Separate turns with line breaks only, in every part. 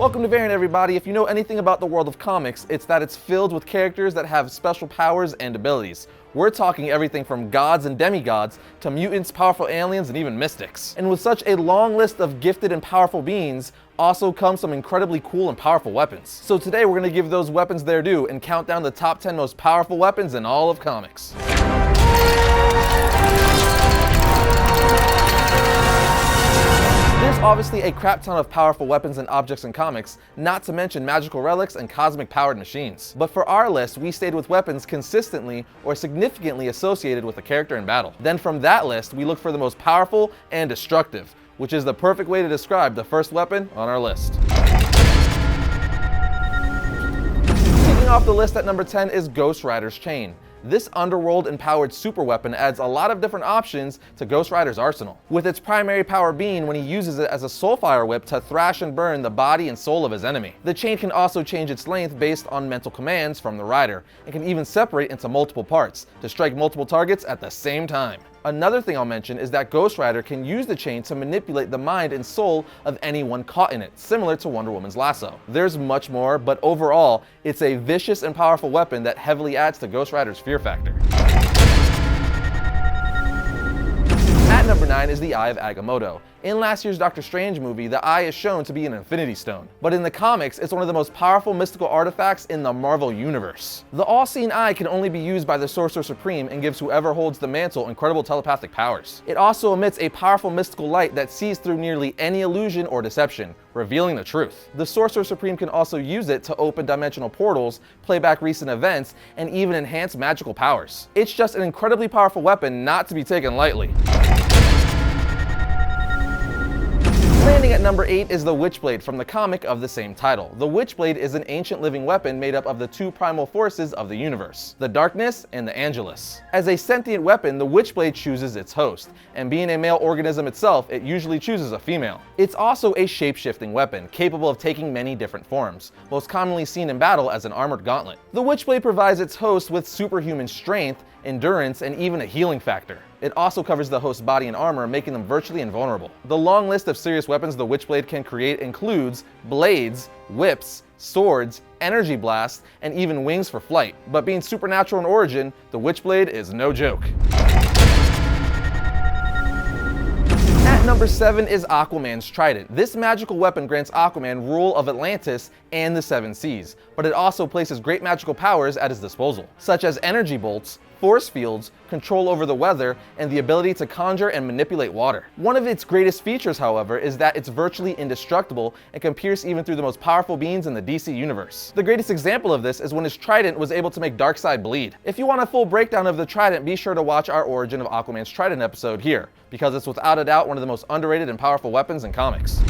Welcome to Variant, everybody. If you know anything about the world of comics, it's that it's filled with characters that have special powers and abilities. We're talking everything from gods and demigods to mutants, powerful aliens, and even mystics. And with such a long list of gifted and powerful beings, also comes some incredibly cool and powerful weapons. So today we're going to give those weapons their due and count down the top 10 most powerful weapons in all of comics. There's obviously a crap ton of powerful weapons and objects in comics, not to mention magical relics and cosmic powered machines. But for our list, we stayed with weapons consistently or significantly associated with a character in battle. Then from that list, we looked for the most powerful and destructive, which is the perfect way to describe the first weapon on our list. Kicking off the list at number 10 is Ghost Rider's Chain. This underworld-empowered super weapon adds a lot of different options to Ghost Rider's arsenal, with its primary power being when he uses it as a soulfire whip to thrash and burn the body and soul of his enemy. The chain can also change its length based on mental commands from the rider, and can even separate into multiple parts to strike multiple targets at the same time. Another thing I'll mention is that Ghost Rider can use the chain to manipulate the mind and soul of anyone caught in it, similar to Wonder Woman's lasso. There's much more, but overall, it's a vicious and powerful weapon that heavily adds to Ghost Rider's fear factor. At number 9 is the Eye of Agamotto. In last year's Doctor Strange movie, the eye is shown to be an Infinity Stone. But in the comics, it's one of the most powerful mystical artifacts in the Marvel Universe. The all-seeing eye can only be used by the Sorcerer Supreme and gives whoever holds the mantle incredible telepathic powers. It also emits a powerful mystical light that sees through nearly any illusion or deception, revealing the truth. The Sorcerer Supreme can also use it to open dimensional portals, play back recent events, and even enhance magical powers. It's just an incredibly powerful weapon not to be taken lightly. Landing at number 8 is the Witchblade from the comic of the same title. The Witchblade is an ancient living weapon made up of the two primal forces of the universe, the darkness and the Angelus. As a sentient weapon, the Witchblade chooses its host, and being a male organism itself, it usually chooses a female. It's also a shape-shifting weapon, capable of taking many different forms, most commonly seen in battle as an armored gauntlet. The Witchblade provides its host with superhuman strength, endurance, and even a healing factor. It also covers the host's body in armor, making them virtually invulnerable. The long list of serious weapons the Witchblade can create includes blades, whips, swords, energy blasts, and even wings for flight. But being supernatural in origin, the Witchblade is no joke. At number 7 is Aquaman's Trident. This magical weapon grants Aquaman rule of Atlantis and the Seven Seas, but it also places great magical powers at his disposal, such as energy bolts, force fields, control over the weather, and the ability to conjure and manipulate water. One of its greatest features, however, is that it's virtually indestructible and can pierce even through the most powerful beings in the DC universe. The greatest example of this is when his Trident was able to make Darkseid bleed. If you want a full breakdown of the Trident, be sure to watch our Origin of Aquaman's Trident episode here, because it's without a doubt one of the most underrated and powerful weapons in comics.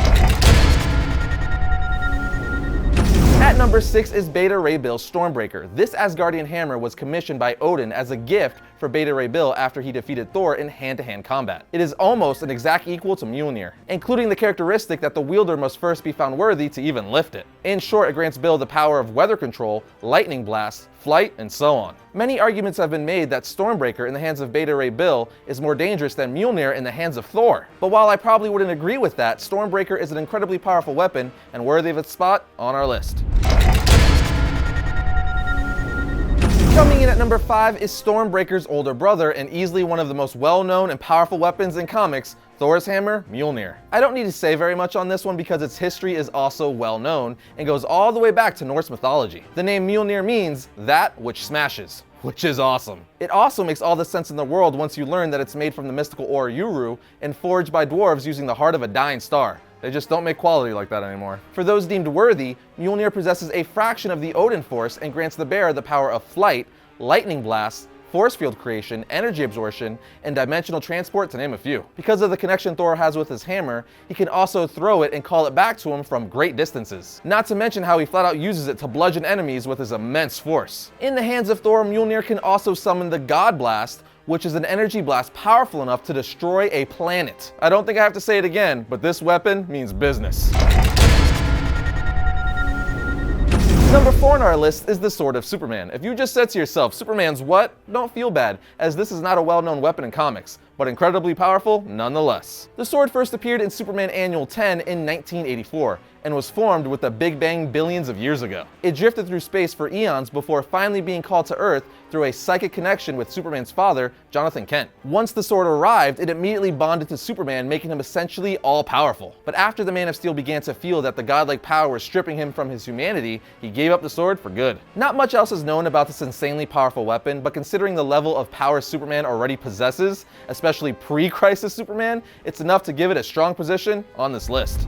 At number 6 is Beta Ray Bill's Stormbreaker. This Asgardian hammer was commissioned by Odin as a gift for Beta Ray Bill after he defeated Thor in hand-to-hand combat. It is almost an exact equal to Mjolnir, including the characteristic that the wielder must first be found worthy to even lift it. In short, it grants Bill the power of weather control, lightning blasts, flight, and so on. Many arguments have been made that Stormbreaker in the hands of Beta Ray Bill is more dangerous than Mjolnir in the hands of Thor. But while I probably wouldn't agree with that, Stormbreaker is an incredibly powerful weapon and worthy of its spot on our list. Coming in at number 5 is Stormbreaker's older brother and easily one of the most well-known and powerful weapons in comics, Thor's hammer, Mjolnir. I don't need to say very much on this one because its history is also well known and goes all the way back to Norse mythology. The name Mjolnir means that which smashes, which is awesome. It also makes all the sense in the world once you learn that it's made from the mystical ore Uru and forged by dwarves using the heart of a dying star. They just don't make quality like that anymore. For those deemed worthy, Mjolnir possesses a fraction of the Odin force and grants the bearer the power of flight, lightning blasts, force field creation, energy absorption, and dimensional transport, to name a few. Because of the connection Thor has with his hammer, he can also throw it and call it back to him from great distances. Not to mention how he flat out uses it to bludgeon enemies with his immense force. In the hands of Thor, Mjolnir can also summon the God Blast, which is an energy blast powerful enough to destroy a planet. I don't think I have to say it again, but this weapon means business. Number 4 on our list is the Sword of Superman. If you just said to yourself, Superman's what? Don't feel bad, as this is not a well-known weapon in comics, but but incredibly powerful nonetheless. The sword first appeared in Superman Annual 10 in 1984, and was formed with the Big Bang billions of years ago. It drifted through space for eons before finally being called to Earth through a psychic connection with Superman's father, Jonathan Kent. Once the sword arrived, it immediately bonded to Superman, making him essentially all-powerful. But after the Man of Steel began to feel that the godlike power was stripping him from his humanity, he gave up the sword for good. Not much else is known about this insanely powerful weapon, but considering the level of power Superman already possesses, especially pre-Crisis Superman, it's enough to give it a strong position on this list.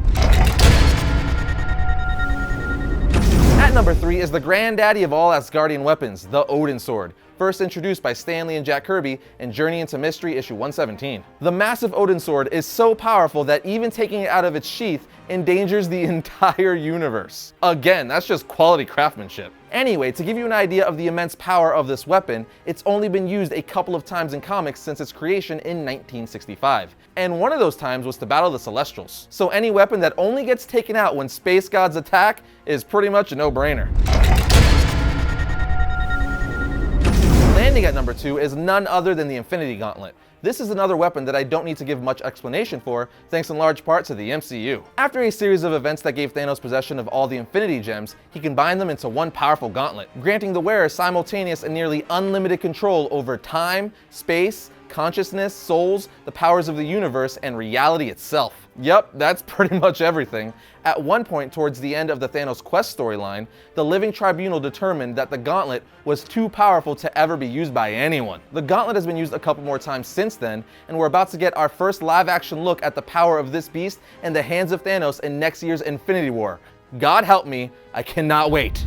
At number 3 is the granddaddy of all Asgardian weapons, the Odinsword, first introduced by Stan Lee and Jack Kirby in Journey into Mystery issue 117. The massive Odinsword is so powerful that even taking it out of its sheath endangers the entire universe. Again, that's just quality craftsmanship. Anyway, to give you an idea of the immense power of this weapon, it's only been used a couple of times in comics since its creation in 1965. And one of those times was to battle the Celestials. So any weapon that only gets taken out when space gods attack is pretty much a no-brainer. Landing at number 2 is none other than the Infinity Gauntlet. This is another weapon that I don't need to give much explanation for, thanks in large part to the MCU. After a series of events that gave Thanos possession of all the Infinity Gems, he combined them into one powerful gauntlet, granting the wearer simultaneous and nearly unlimited control over time, space, consciousness, souls, the powers of the universe, and reality itself. Yep, that's pretty much everything. At one point towards the end of the Thanos Quest storyline, the Living Tribunal determined that the gauntlet was too powerful to ever be used by anyone. The gauntlet has been used a couple more times since then, and we're about to get our first live-action look at the power of this beast in the hands of Thanos in next year's Infinity War. God help me, I cannot wait.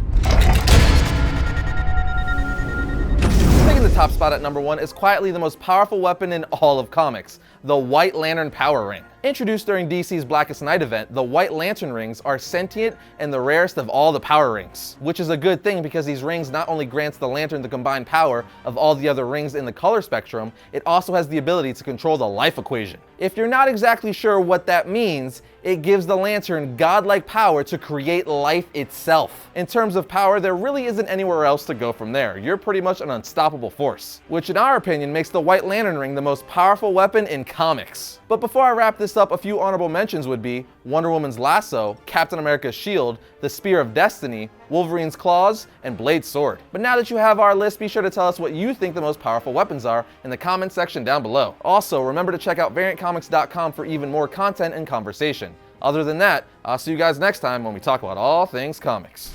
Taking the top spot at number 1 is quietly the most powerful weapon in all of comics, the White Lantern Power Ring. Introduced during DC's Blackest Night event, the White Lantern rings are sentient and the rarest of all the power rings, which is a good thing because these rings not only grants the Lantern the combined power of all the other rings in the color spectrum, it also has the ability to control the life equation. If you're not exactly sure what that means, it gives the Lantern godlike power to create life itself. In terms of power, there really isn't anywhere else to go from there. You're pretty much an unstoppable force, which in our opinion makes the White Lantern ring the most powerful weapon in comics. But before I wrap this up, a few honorable mentions would be Wonder Woman's lasso, Captain America's shield, the Spear of Destiny, Wolverine's claws, and Blade's sword. But now that you have our list, be sure to tell us what you think the most powerful weapons are in the comment section down below. Also, remember to check out variantcomics.com for even more content and conversation. Other than that, I'll see you guys next time when we talk about all things comics.